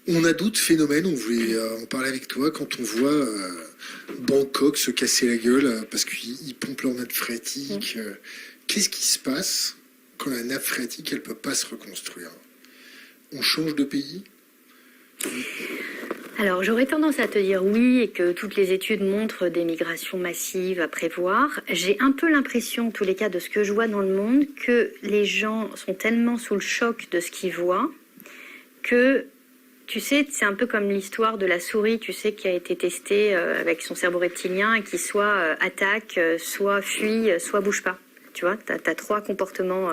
On a d'autres phénomènes, on voulait en parler avec toi, quand on voit Bangkok se casser la gueule parce qu'ils pompent leur nappe phréatique. Qu'est-ce qui se passe quand la nappe phréatique, elle peut pas se reconstruire? On change de pays? Alors, j'aurais tendance à te dire oui et que toutes les études montrent des migrations massives à prévoir. J'ai un peu l'impression, en tous les cas, de ce que je vois dans le monde, que les gens sont tellement sous le choc de ce qu'ils voient que, tu sais, c'est un peu comme l'histoire de la souris, tu sais, qui a été testée avec son cerveau reptilien et qui soit attaque, soit fuit, soit bouge pas. Tu vois, tu as trois comportements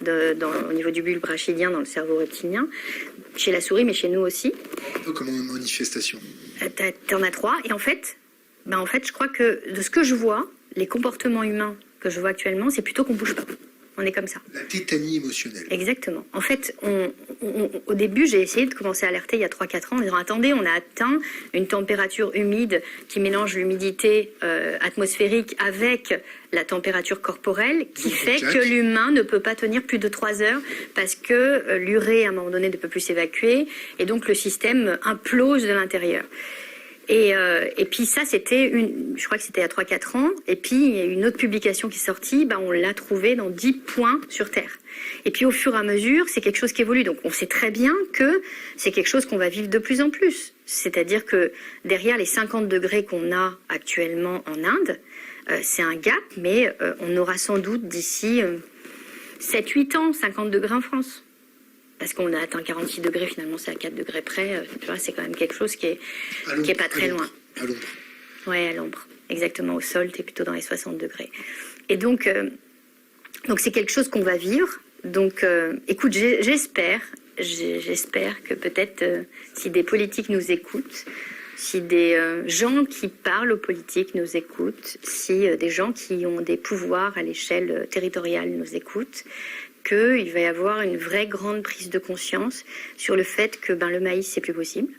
au niveau du bulbe rachidien dans le cerveau reptilien, chez la souris, mais chez nous aussi. Un peu comme en manifestation. T'en as trois, et en fait, je crois que de ce que je vois, les comportements humains que je vois actuellement, c'est plutôt qu'on bouge pas. On est comme ça. La tétanie émotionnelle. Exactement. En fait, au début, j'ai essayé de commencer à alerter il y a 3-4 ans en disant attendez, on a atteint une température humide qui mélange l'humidité atmosphérique avec la température corporelle qui fait que l'humain ne peut pas tenir plus de 3 heures parce que l'urée, à un moment donné, ne peut plus s'évacuer et donc le système implose de l'intérieur. Et puis ça, je crois que c'était il y a 3-4 ans. Et puis, il y a une autre publication qui est sortie, on l'a trouvé dans 10 points sur Terre. Et puis, au fur et à mesure, c'est quelque chose qui évolue. Donc, on sait très bien que c'est quelque chose qu'on va vivre de plus en plus. C'est-à-dire que derrière les 50 degrés qu'on a actuellement en Inde, c'est un gap, mais on aura sans doute d'ici 7-8 ans 50 degrés en France. Parce qu'on a atteint 46 degrés, finalement, c'est à 4 degrés près. Tu vois, c'est quand même quelque chose qui est pas très loin. À l'ombre. Oui, à l'ombre. Exactement, au sol, tu es plutôt dans les 60 degrés. Et donc c'est quelque chose qu'on va vivre. Donc, écoute, j'espère que peut-être, si des politiques nous écoutent, si des gens qui parlent aux politiques nous écoutent, si des gens qui ont des pouvoirs à l'échelle territoriale nous écoutent, qu'il va y avoir une vraie grande prise de conscience sur le fait que le maïs, c'est plus possible.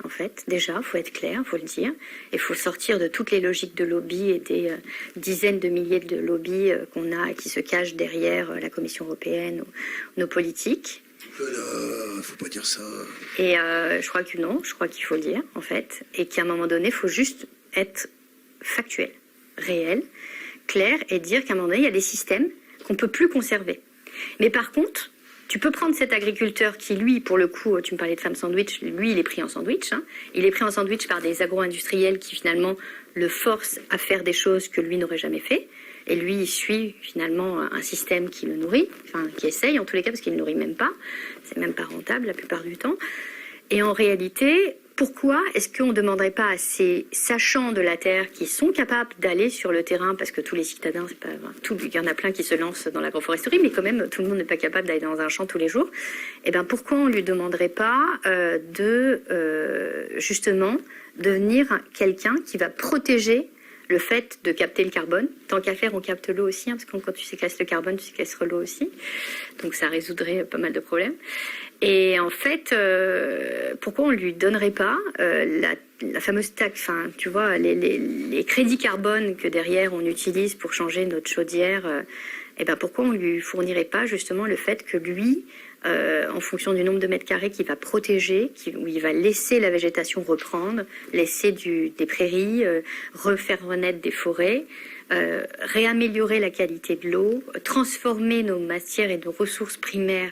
En fait, déjà, il faut être clair, il faut le dire. Il faut sortir de toutes les logiques de lobby et des dizaines de milliers de lobbies qu'on a et qui se cachent derrière la Commission européenne ou nos politiques. Faut pas dire ça. Et je crois que non, je crois qu'il faut le dire, en fait. Et qu'à un moment donné, il faut juste être factuel, réel, clair et dire qu'à un moment donné, il y a des systèmes qu'on ne peut plus conserver. Mais par contre, tu peux prendre cet agriculteur qui, lui, pour le coup, tu me parlais de femme sandwich, lui, il est pris en sandwich. Il est pris en sandwich par des agro-industriels qui, finalement, le forcent à faire des choses que lui n'aurait jamais fait. Et lui, il suit, finalement, un système qui le nourrit, enfin, qui essaye, en tous les cas, parce qu'il ne le nourrit même pas. C'est même pas rentable, la plupart du temps. Et en réalité, pourquoi est-ce qu'on ne demanderait pas à ces sachants de la terre qui sont capables d'aller sur le terrain, parce que tous les citadins, c'est pas, il y en a plein qui se lancent dans l'agroforesterie, mais quand même tout le monde n'est pas capable d'aller dans un champ tous les jours. Et pourquoi on ne lui demanderait pas justement devenir quelqu'un qui va protéger le fait de capter le carbone? Tant qu'à faire, on capte l'eau aussi, parce que quand tu séquestres le carbone, tu séquestres l'eau aussi. Donc ça résoudrait pas mal de problèmes. Et en fait, pourquoi on ne lui donnerait pas la fameuse taxe, tu vois, les crédits carbone que derrière on utilise pour changer notre chaudière, pourquoi on ne lui fournirait pas justement le fait que lui, en fonction du nombre de mètres carrés qu'il va protéger, où il va laisser la végétation reprendre, laisser des prairies, refaire renaître des forêts, réaméliorer la qualité de l'eau, transformer nos matières et nos ressources primaires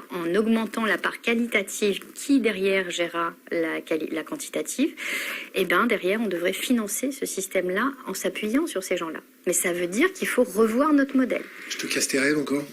en augmentant la part qualitative qui derrière gérera la quantitative, derrière on devrait financer ce système-là en s'appuyant sur ces gens-là. Mais ça veut dire qu'il faut revoir notre modèle. Je te casse tes rêves encore?